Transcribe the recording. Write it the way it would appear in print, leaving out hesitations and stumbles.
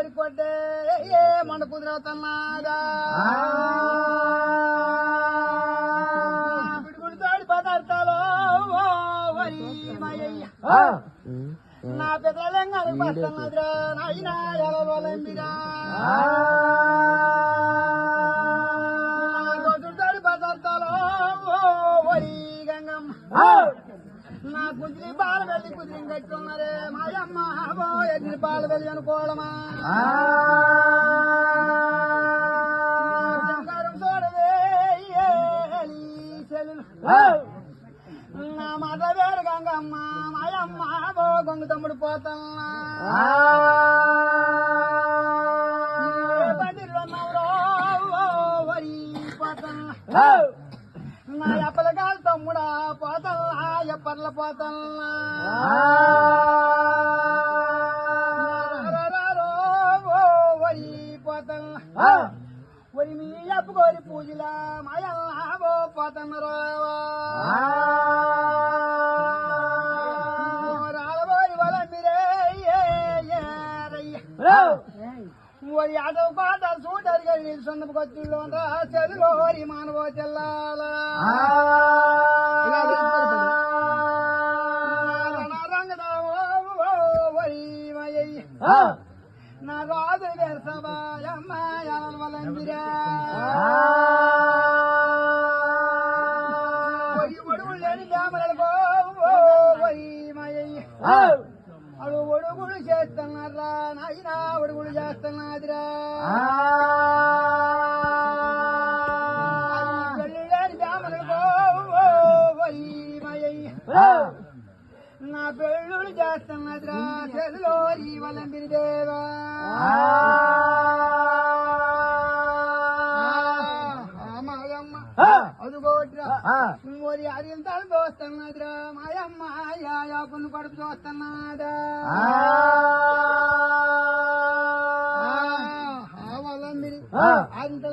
కోరి కొట్టే ఏ మన కుదిరవుతున్నాదా విడుగుడితోడి పదార్థాలు వరి మయ్య నా పెద్దలంగారు పడుతున్నదిరా నాయనా ఎలవలంబిరా రోజుడితోడి పదార్థాలు వరి గంగమ్మ నా కుదిరి పాలు వెళ్ళి కుదిరి కట్టున్నారే మాయమ్మ ఎదిరి పాలు వెళ్ళి అనుకోవడమా శంకరం చూడవే చెల్లు నా మాట వేరు గంగమ్మ మాయమ్మ గొంగు తమ్ముడు పోతున్నా బదిలో వరి పోతున్నా నా ఎప్పలకాల తమ్ముడా పోతల్లా ఎప్పర్ల పోతల్లా వరి పోతల్లా వరి మీ అప్పుకోరి పూజలా మాయల్లా పోతన్నరో రాలబోరి వల మీరే వరి ఆటో పాట చూడరు సొంత కొత్తుల్లో చెరులోరి మానవో చెల్లాల వరి నా రాజు వేసబాయమ్మాయలంబిరా ఒడుగులు లేని బ్రాహ్మణులకు వరి మయ్య అడు ఒడుగులు చేస్తున్నారా నాయనా ఒడుగులు చేస్తున్నదిరా పెళ్లి లేని బ్రాహ్మణులకు వరి మయ్య నా పెళ్ళుడు చేస్తున్నదిరా చెల్లో వలంబిరి దేవా మాయమ్మ అదుగోట్రా మరి అరింతలు దోస్తున్నదిరా మాయమ్మ యాపును కడుపు చూస్తున్నాడా వలంబిరి అరింతలు